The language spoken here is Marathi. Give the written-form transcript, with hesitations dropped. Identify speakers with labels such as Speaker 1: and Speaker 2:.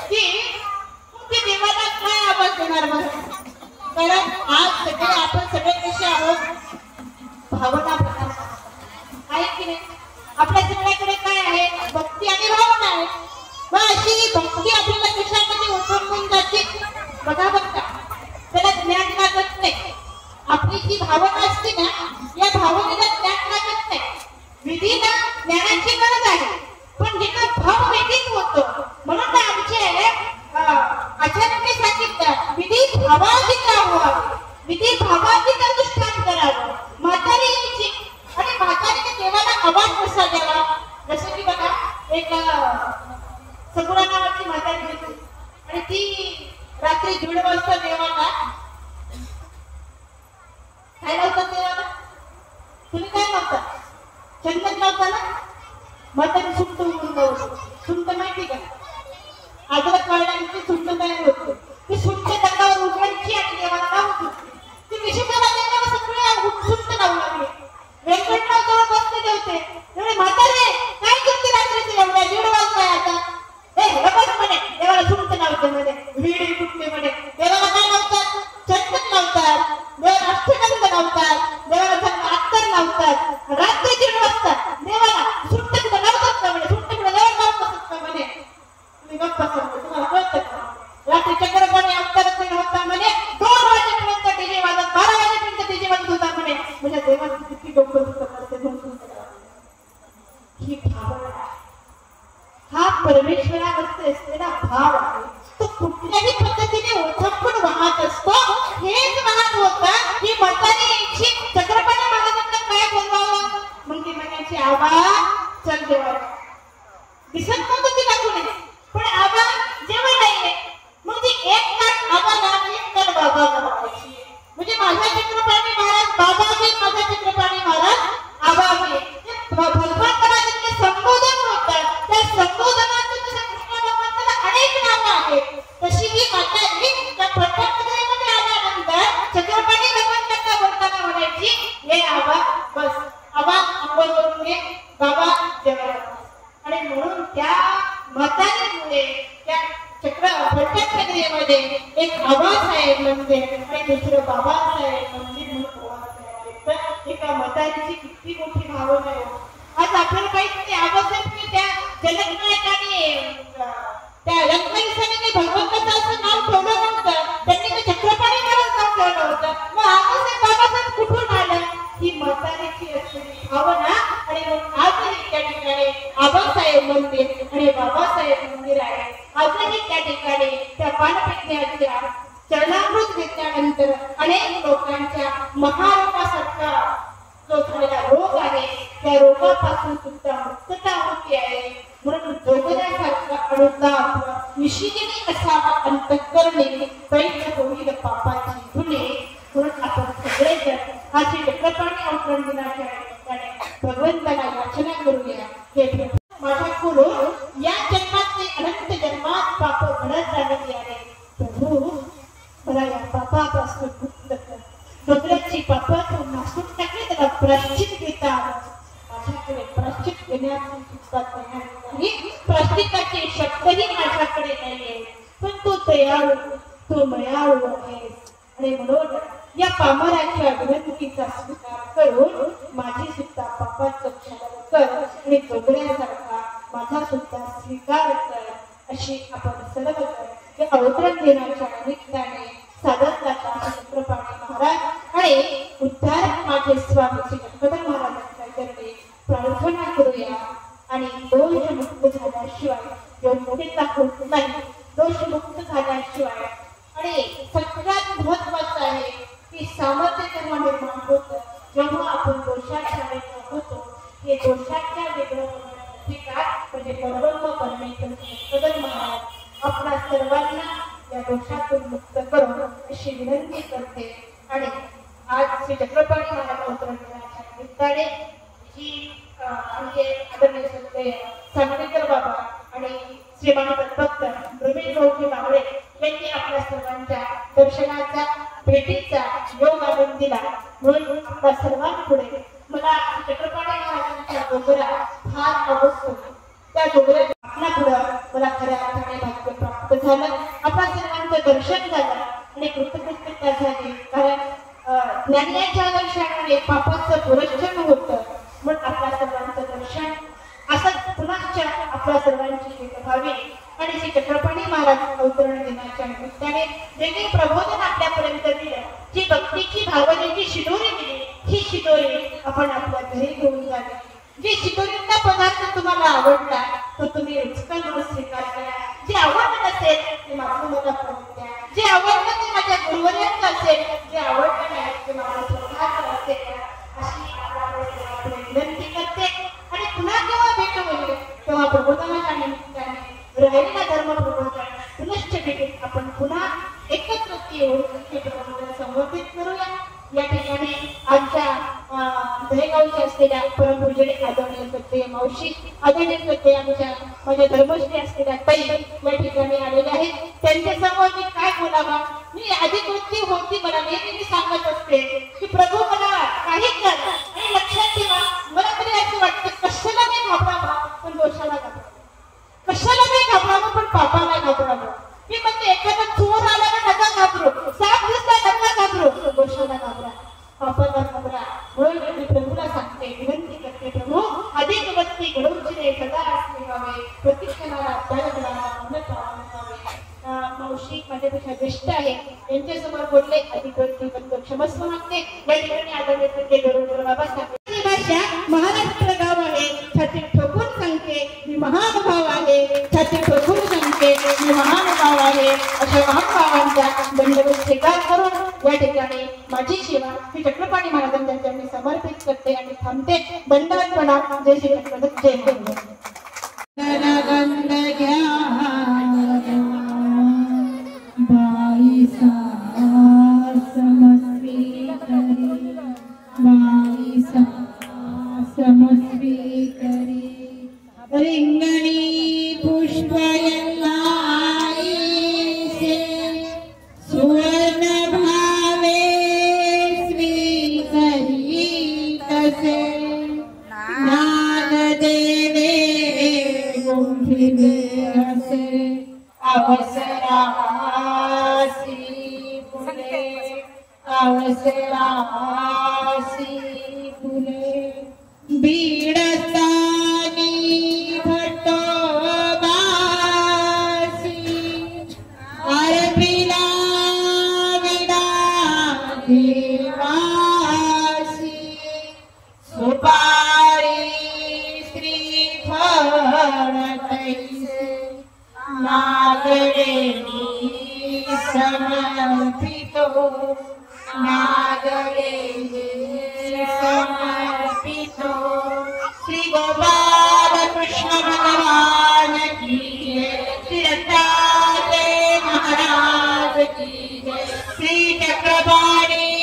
Speaker 1: की ते देवाला काय आवाज देणार बरं? कारण आज सगळे आपण सगळे कसे आहोत, भावना प्रकार आहे की नाही? आपल्या सगळ्याकडे काय आहे? भक्ती आणि भावना आहे. मग अशी भक्ती आपल्याला कशामध्ये उतरवून जाते बघा बरं का? त्याला ज्ञान लागत नाही. आपली जी भावना असते ना, या भावनेला ज्ञान लागत नाही. विधीला ज्ञानाची गरज आहे, पण जेव्हा भाव वेगळीच होतो. म्हणून आमचे आचार्यांनी सांगितलं, विधी भावाधीन राहावं, विधी भावाधीन अनुष्ठान करावं. म्हातारी यायची आणि म्हातारीने देवाला आवाज कसा द्यावा? जसं की बघा, एक सगुणा नावाची म्हातारी होती आणि ती रात्री 1:30 वाजता देवाला काय लावतात? देवाला तुम्ही काय लावता? चंदन लावता ना? म्हातारी सुंठ उघडून लावतो. सुंठ माहिती का? आजला कळल्यानंतर सुंठ तयार होतो. ती सुंठ दंडावर उघडायची आणि देवाला लावत होती. ती विशेषतः देवाला सगळे सुंठ लावू लागले. व्यंकटराव जवळ बसले होते. एवढे म्हातारे काय करते रात्रीचे एवढ्या 1:30 वाजता आता? बस म्हणे देवाला सुंठ लावते म्हणे. विडी कुठली म्हणे. देवाला काय लावतात? चंदन लावतात, देवाला अष्टगंध लावतात, देवाला चांगलं अत्तर लावतात. रात्री 1:30 वाजता देवाला सुंठ कुठं लावतात का म्हणे? सुंठ कुठं देवाला लावत असत का म्हणे? तुम्ही गप्पा सांगतो, तुम्हाला कळतं का? रात्री चक्रपाणी अवतारात होता म्हणे. 2 वाजेपर्यंत डीजे वाजत, 12 वाजेपर्यंत डीजे वाजत होता म्हणे. म्हणजे देवाचं किती डोकं दुखत असते म्हणून ही भावना, हा परमेश्वरावरती असलेला भाव आहे. तो कुठल्याही पद्धतीने ओथंबून वाहत असतो. हेच वाहत होता की म्हातारी यायची, चक्रपाणी महाराजांना काय बोलवावं? मग ती म्हणायची, आबा चल देवाला. दिसत नव्हतं तिला कुणी, पण आबा जेवण नाहीये. मग ती एक तास आबाला, एक तास बाबाला म्हणायची. म्हणजे माझा चक्रपाणी महाराज बाबा आहे, माझा चक्रपाणी महाराज आबा आहे. भगवंताचे संबोधन होतं. त्या संबोधनाचे कृष्ण भगवंताला अनेक नावं आहेत. तशी ही म्हातारी त्या पट्टमध्ये आल्यानंतर चक्रपाणी भगवंतांना बोलताना म्हणायची, हे आबा बस, आबा अंघोळ करून घे, बाबा जेवायला. आणि म्हणून त्या म्हातारीमुळे त्या पट्टनगरीमध्ये एक आबासाहेब मंदिर आणि दुसरं बाबासाहेब मंदिर म्हणून ओळखलं. एका म्हातारीची किती मोठी भावना आहे. आज आपल्याला माहित नाही, आबासाहेब त्या जनकनायकाने त्या लंकाईसाने भगवंताचं असं नाव ठेवलं नव्हतं. त्यांनी ते चक्रपाणी महाराज नाव ठेवलं होतं. मग आबासाहेब बाबासाहेब कुठून आलं? ही म्हातारीची असलेली भावना. आणि मग आजही त्या ठिकाणी आबासाहेब मंदिर आणि बाबासाहेब मंदिर आहे. आजही त्या ठिकाणी त्या पानपेटण्याच्या चरणामृत घेतल्यानंतर अनेक लोकांच्या महारोगासारखा जो झालेला रोग आहे, त्या रोगापासून सुद्धा मुक्तता होती आहे. म्हणून जोगण्यासारखा अनुताप निशिगणी असावा अंतःकरणे, पैठ होईल पापाची धुणे. म्हणून आपण सगळेजण हा श्री चक्रपाणी अवतरण दिनाच्या निमित्ताने भगवंताला याचना करूया. हे माझ्याकडून या जन्मातले अनंत जन्मात पाप घडत झालेली आहे. प्रभू मला या पापापासून मुक्त कर. भद्राची पापातून नासून टाकले, त्याला प्राश्चित घेता माझ्याकडे प्राश्चित घेण्याची सुद्धा तयारी नाही. प्राश्चिताचे शब्दही माझ्याकडे नाहीये, पण तू दयाळू, तू मयाळू आहेस. आणि म्हणून या पामराच्या विनंतीचा स्वीकार करून माझी सुद्धा पापाचं क्षमन कर आणि जोगण्यासारखा माझा सुद्धा स्वीकार कर. अशी आपण सर्वजण या अवतरण दिनाच्या निमित्ताने सादर करतात चक्रपाणी महाराज आणि उद्धारक माझे स्वामी श्री गणपती महाराजांच्या चरणी प्रार्थना करूया. आणि दोषमुक्त झाल्याशिवाय योग्यता होत नाही. दोषमुक्त झाल्याशिवाय आणि सगळ्यात महत्वाचं आहे की सामर्थ्य तेव्हा निर्माण होतं जेव्हा आपण दोषाच्या वेगळं होतो. हे दोषाच्या वेगळं होण्यासाठी काय म्हणजे परब्रह्म परमेश्वर महाराज आपल्या सर्वांना या दोषातून मुक्त करून अशी विनंती करते. आणि आज श्री चक्रपाणी महाराज अवतरण दिनाच्या निमित्ताने जी आमचे आदरणीय सत्य सांगलीकर बाबा आणि श्रीमान भक्त रमेश भाऊजी बागडे यांनी आपल्या सर्वांच्या दर्शनाचा भेटीचा योग आणून दिला. म्हणून आपल्या सर्वांपुढे मला चक्रपाणी महाराजांच्या डोंगरा फार आवडतो. त्या डोंगरात आपल्या पुढं मला खऱ्या अर्थाने भाग्य प्राप्त झालं, आपल्या सर्वांचं दर्शन झालं आणि कृतकृत्यता झाली. कारण ज्ञानाच्या दर्शनाने पापाचं पुरस्चन होतं. म्हणून आपल्या सर्वांचं दर्शन असं पुन्हा आपल्या सर्वांची भेट व्हावी आणि श्री चक्रपाणी महाराज अवतरण दिनाच्या निमित्ताने जे काही प्रबोधन आपल्यापर्यंत दिलं, जी भक्तीची भावनेची शिदोरी दिली, ही शिदोरी आपण आपल्या घरी घेऊन जावी. जे शिदोरीचा पदार्थ तुम्हाला आवडला तो तुम्ही रुचकन म्हणून स्वीकार करा. जे आवडलं नसेल ते माझं मला करून द्या. जे आवडलं ते माझ्या गुरुवर्यांचं असेल, जे आवडलं नाही ते माझं स्वतःचं असेल. अशी आपल्याला विनंती करते. आणि पुन्हा जेव्हा भेट होईल तेव्हा प्रबोधनाच्या निमित्ताने राहिलेला धर्म प्रबोधन पुनश्च भेटीत आपण पुन्हा एकत्र येऊन हे प्रबोधन संवर्धित करूया. या ठिकाणी आमच्या दहेगावच्या असलेल्या परमपूज्य आदरणीय सत्य मावशी, आदरणीय सत्य आमच्या माझ्या धर्मश्री असलेल्या ताई या ठिकाणी आलेल्या आहेत. त्यांच्या समोर मी काय बोलावा, मी अधिकृती होती मला नेहमी मी सांगत असते की प्रभू मला काही कर आणि लक्षात ठेवा, मला तरी असं वाटतं कशाला मी घाबरावं पण दोषाला घाबरावं, कशाला मी घाबरावं पण पापाला घाबरावं. मी म्हणते एखादा चोर आला ना नका घाबरू, साप दिसला नका घाबरू, दोषाला घाबरा, पापाला घाबरा. म्हणून मी प्रभूला सांगते, विनंती करते, प्रभू अधिक भक्ती घडवून सदा असले व्हावे, प्रतिक्षणाला मावशी माझ्यापेक्षा ज्येष्ठ आहे यांच्यासमोर बोलले अधिक भक्ती बंद क्षमस्व मागते. या ठिकाणी आदरणीय गरुड बाबा सांगते, भाषा महाराष्ट्र गाव आहे, छाती ठोकून सांगते मी महानुभाव आहे, छाती ठोकून सांगते मी महानुभाव आहे. अशा महानुभावांचा दंडवत स्वीकार करून या ठिकाणी माझी सेवा श्री चक्रपाणी महाराजांच्या मी समर्पित करते आणि थांबते. दंडवतपणा जय श्री चक्रदत्त जय हिंद.
Speaker 2: रिंगणी पुष्पयल्लाईसे सुवर्ण भावे स्वीकरी तसे नागदेवे गुंफिले असे अवसरासी फुले अवसरासी फुले बीडस्तानी भट्टोबासी अर्पिला विडा देवासी सुपारी श्रीफळ तैसे नागवेणी समर्पितो नागवेणी समर्पितो. श्री गोपाल कृष्ण भगवान की जय, श्री दत्तात्रेय महाराज की जय, श्री चक्रपाणी